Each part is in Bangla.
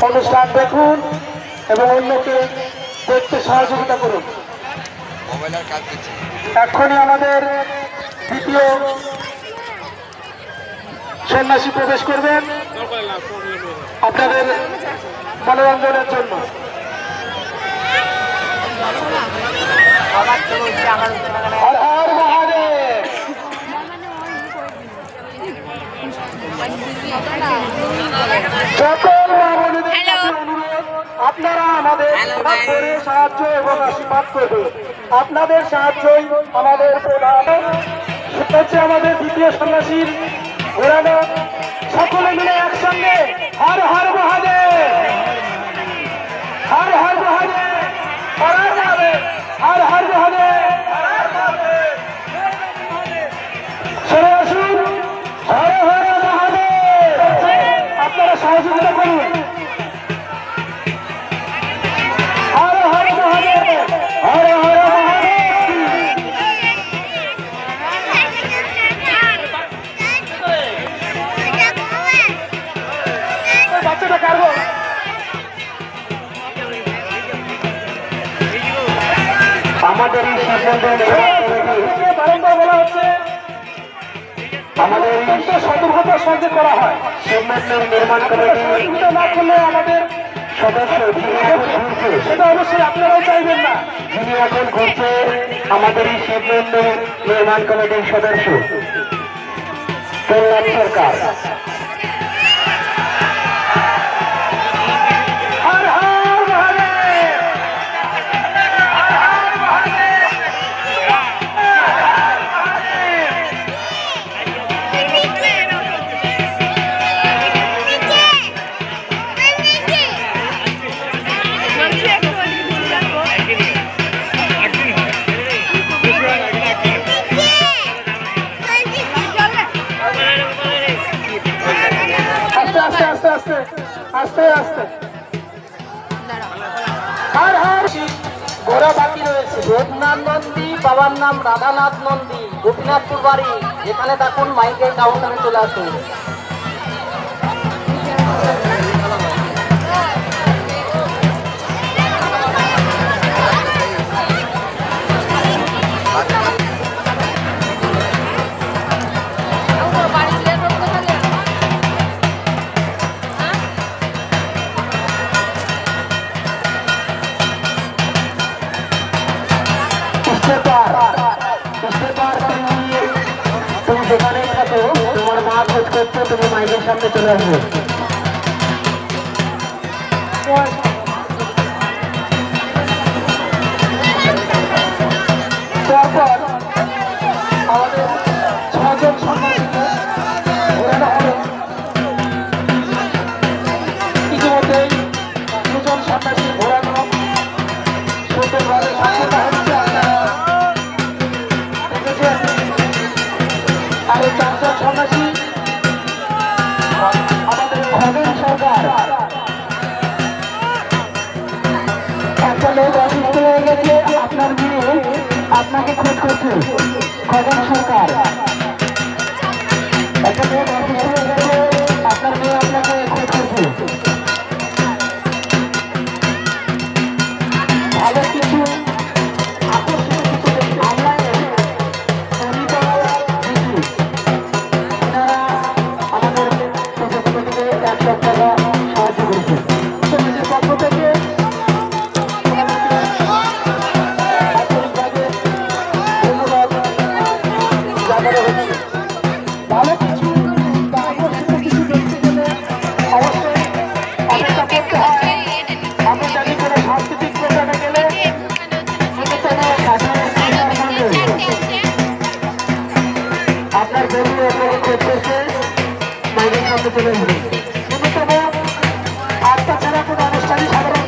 অনুষ্ঠান দেখুন এবং অন্যকে দেখতে সহযোগিতা করুন। এক্ষুনি আমাদের দ্বিতীয় সন্ন্যাসী প্রবেশ করবেন আপনাদের মনোরঞ্জনের জন্য। হর হর মহাদেব। সকল মা-বোনেদের কাছে অনুরোধ, আপনারা আমাদের সাহায্য এবং আশীর্বাদ করবেন। আপনাদের সাহায্যই আমাদের প্রধান। হচ্ছে আমাদের দ্বিতীয় সন্ন্যাসীর ঘোরানো। সকলে মিলে একসঙ্গে হর হর মহাদেব, হর হর মহাদেব, হর হর মহাদেব, হর হর মহাদেব। সরে আসুন, হর হর মহাদেব। আপনারা সহযোগিতা করুন। হর হর মহাদেব, হর হর মহাদেব। বাচ্চাটা কারবো আমাদের এই বারংবার বলা হচ্ছে, আমাদের সতর্কতার সঙ্গে করা হয়। নির্মাণ সহযোগিতা না করলে আমাদের সদস্য সেটা অবশ্যই আপনারাও চাইবেন না। যিনি এখন ঘুরছে আমাদের এই শিবমন্দির নির্মাণ কমিটির সদস্য কল্যাণ সরকার। আস্তে আস্তে ঘোড়া বাকি রয়েছে। দেবনাথ নন্দী, বাবার নাম রাধানাথ নন্দী, গোপীনাথপুর বাড়ি। এখানে দেখুন মাইকের কাউন্টারে চলে আসুন। তুমি যেখানে থাকো, তোমার মা খোঁজ করছো, তুমি মাইকের সামনে চলে আসবে। তারপর আমাদের 6 জন সন্ন্যাসীকে ঘোরানো হবে। ইতিমধ্যেই 2 জন সন্ন্যাসী ঘোরানো সুন্দরভাবে সফলতা হচ্ছে। আর এই 4 জন সন্ন্যাসী আমাদের খগেন সরকার। একটা লোক অসুস্থ হয়ে গেছে, আপনার মেয়ে আপনাকে খোঁজ করছে। খগেন সরকার, একটা লোক অসুস্থ হয়ে গেছে, আপনার মেয়ে আপনাকে খোঁজ করছে। ভালো কিছু আকর্ষণীয় কিছু অনলাইনে ভালো কিছু আকর্ষণীয় কিছু দেখতে গেলে অবশ্যই অপেক্ষা করতে হয়। আমি জানি কোনো সাংস্কৃতিক প্রোগ্রামে গেলে আপনার বন্ধু আপনাকে খোঁজ করছে, মাইকের সামনে চলে আসবে। ন্যূনতম 8টা ছাড়া কোনো অনুষ্ঠানই সাধারণ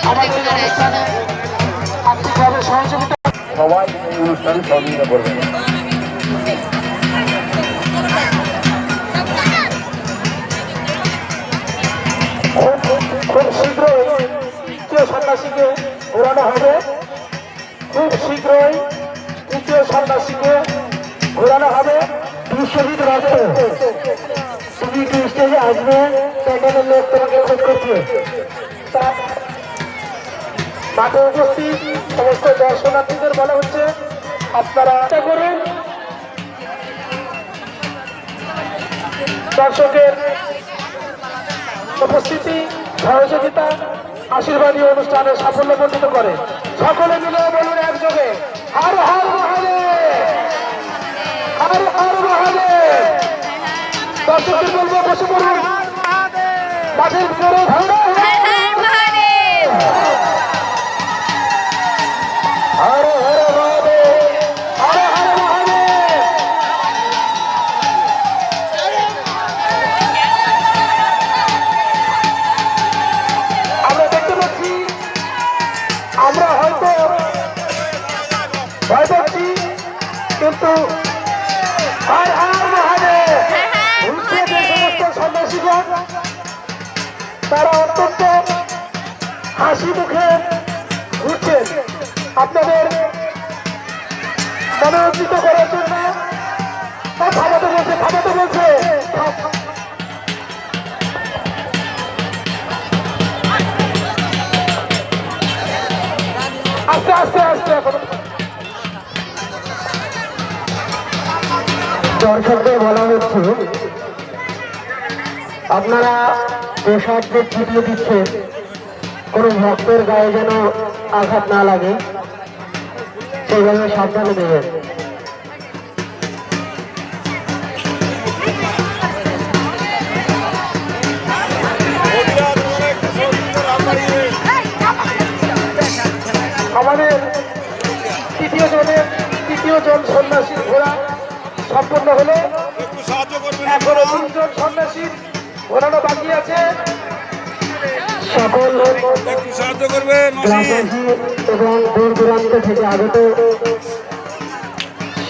আমাদের এই অনুষ্ঠানে আর্থিকভাবে সহযোগিতা সবাই এই অনুষ্ঠানে সহযোগিতা করবেন। খুব শীঘ্রই তৃতীয় সন্ন্যাসীকে ঘোরানো হবে। খুব শীঘ্রই তৃতীয় সন্ন্যাসীকে ঘোরানো হবে। বিশ্বজিৎ রাজ্য তুমি কি স্টেজে আসবে? প্যান্ডেলের লোক তোমাকে খোঁজ করছে। মাঠে উপস্থিত সমস্ত দর্শনার্থীদের বলা হচ্ছে আপনারা আশা করুন দর্শকের উপস্থিতি সহযোগিতা আশীর্বাদী অনুষ্ঠানের সাফল্য বর্ধিত করে। সকলে মিলে বলুন একযোগে হর হর মহাদেব, হর হর মহাদেব। দর্শকদের বলবো বসে পড়ুন মাঠের ভিতরে। হর হর মহাদেব, হর হর মহাদেব, হর হর মহাদেব। আমরা দেখতে পাচ্ছি, আমরা হয়তো ভয় পাচ্ছি, কিন্তু হর হর মহাদেব ঘুরছে যে সমস্ত সন্ন্যাসীগণ, তারা অত্যন্ত হাসি মুখে ঘুরছেন আপনাদের মনোরঞ্জিত করার জন্য। থামাতে বলছে, থামাতে বলছে। আস্তে আস্তে আস্তে এখন দর্শকদের বলা হচ্ছে আপনারা প্রসাদ যে ছিটিয়ে দিচ্ছে কোনো ভক্তের গায়ে যেন আঘাত না লাগে, সেইভাবে সাবধানে দেবেন। আমাদের তৃতীয় জন সন্ন্যাসীর ঘোরা সম্পূর্ণ হলো। এখনো 3 জন সন্ন্যাসীর ঘোরানো বাকি আছে। সকল গ্রামবাসী এবং দূর দূরান্ত থেকে আগত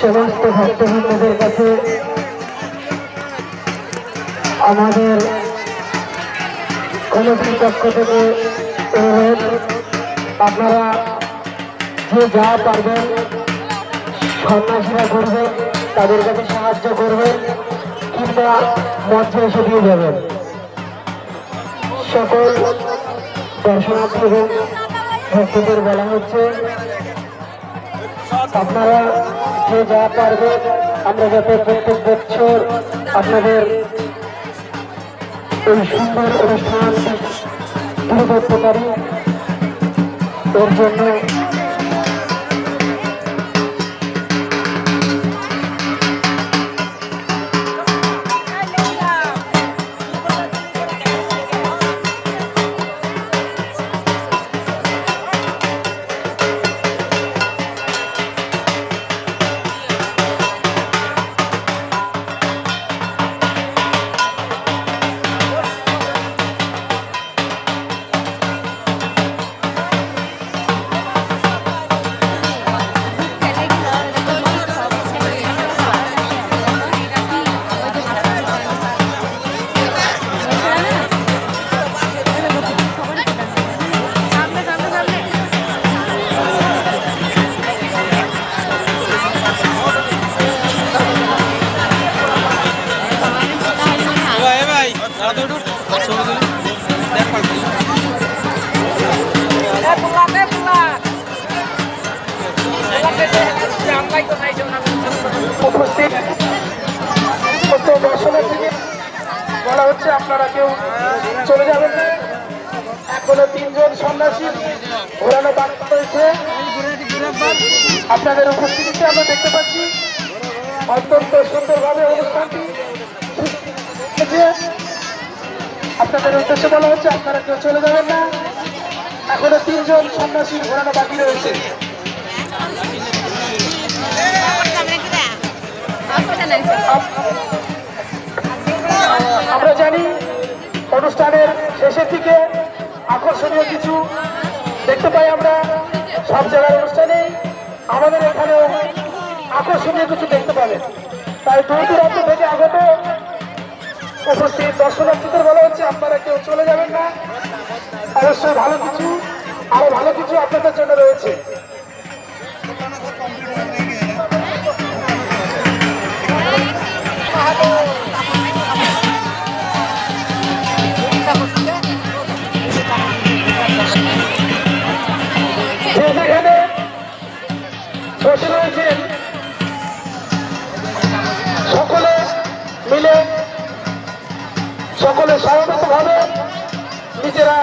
সমস্ত ভক্তবৃন্দদের কাছে আমাদের কমিটির পক্ষ থেকে অনুরোধ, আপনারা যে যা পারবেন সন্ন্যাসীরা করবেন, তাদের কাছে সাহায্য করবেন কিংবা মঞ্চে এসে দিয়ে যাবেন। সকল দর্শনার্থী এবং ভক্তদের বলা হচ্ছে আপনারা যে যা পারবেন, আমরা যাতে প্রত্যেক বছর আপনাদের এই সুন্দর অনুষ্ঠান তুলে ধরতে পারি, এর জন্য উপস্থিত দর্শনার্থীকে বলা হচ্ছে আপনারা কেউ চলে যাবেন না। এখনো 3 জন সন্ন্যাসী ঘোরানো বাকি রয়েছে। আপনাদের উপস্থিতিতে আমরা দেখতে পাচ্ছি অত্যন্ত সুন্দরভাবে অনুষ্ঠানটি হয়েছে। আপনাদের উদ্দেশ্যে বলা হচ্ছে আপনারা কেউ চলে যাবেন না। এখনো 3 জন সন্ন্যাসী ঘোরানো বাকি রয়েছে। আমরা জানি অনুষ্ঠানের শেষের দিকে আকর্ষণীয় কিছু দেখতে পাই আমরা সব জায়গার অনুষ্ঠানে আমাদের এখানেও আকর্ষণীয় কিছু দেখতে পাবেন। তাই দূর দূরান্ত থেকে আগত উপস্থিত দর্শনার্থীদের বলা হচ্ছে আপনারা কেউ চলে যাবেন না, অবশ্যই ভালো কিছু আরো ভালো কিছু আপনাদের জন্য রয়েছে। যেখানে বসে রয়েছেন সকলে মিলে সকলে সমবেত ভাবে নিজেরা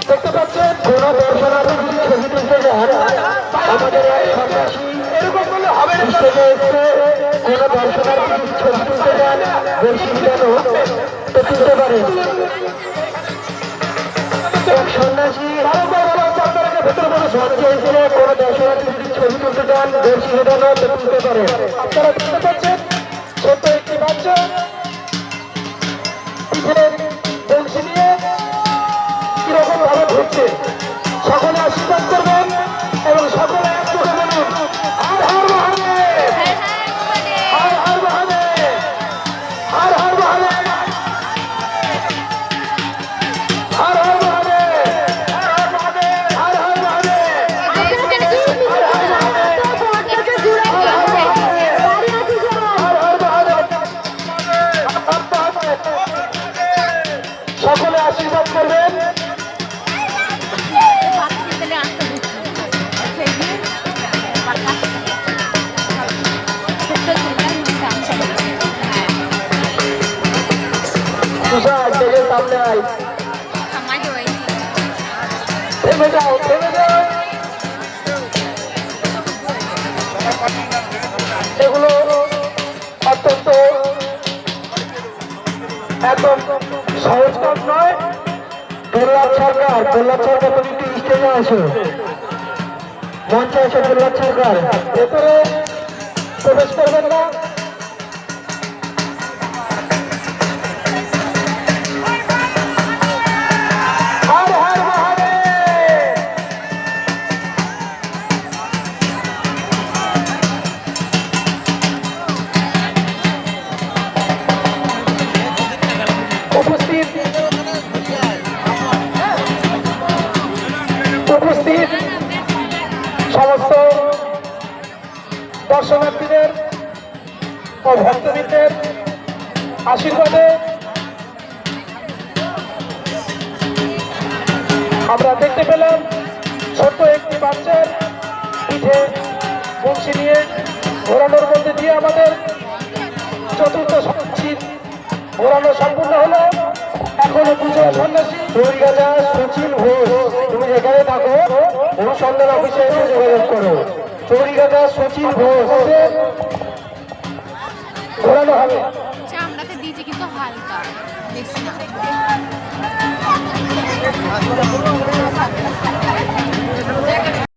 দেখতে পাচ্ছেন কোন দর্শনার্থী ছবি তুলতে যান আমাদের এক সন্ন্যাসী এরকম বললে হবে না, থেকে এসে কোন দর্শনার্থী ছবি তুলতে যান বেশি কেন তো তুলতে পারেন। এক সন্ন্যাসী ভেতরে কোনো সঞ্চয় হয়েছিল কোন দর্শনার্থী ছবি তুলতে যান বেশি কেন তো তুলতে পারেন। আপনারা দেখতে পাচ্ছেন ছোট্ট একটি বাচ্চা পিঠের বংশী নিয়ে কিরকম ভাবে ঘুরছে। সকলে আশীর্বাদ করবেন এবং সকলে এক চোখে বলুন হর হর মহাদেব, হর হর মহাদেব, হর হর মহাদেব, হর হর মহাদেব, হর হর মহাদেব, হর হর মহাদেব, হর হর মহাদেব, সকলে আশীর্বাদ করবেন। তুষার তেলের সামনে আয়, থেমে যাও, থেমে যাও। এগুলো অত্যন্ত একদম সহজ কাজ নয়। প্রহ্লাদ সরকার তুমি একটু স্টেজে আসো, মঞ্চে আসো। প্রহ্লাদ সরকার ভেতরে প্রবেশ করবেন না। হর হর মহাদেব। উপস্থিত সমস্ত দর্শনার্থীদের ও ভক্তবৃন্দের আশীর্বাদে আমরা দেখতে পেলাম ছোট্ট একটি বাচ্চার পিঠে বংশী নিয়ে ঘোরানোর মধ্যে দিয়ে আমাদের চতুর্থ সন্ন্যাসী ঘোরানো সম্পূর্ণ হলো। এখনো দুজন সন্ন্যাসী দৈগাজা সচিন ঘোষ, তুমি যেখানে থাকো অনুসন্ধান অফিসে এসে যোগাযোগ করো। চৌরিগাজা সচিন ঘোষ ঘোরানো হবে। চামড়াতে দিয়েছে কিন্তু হালকা বেশি না।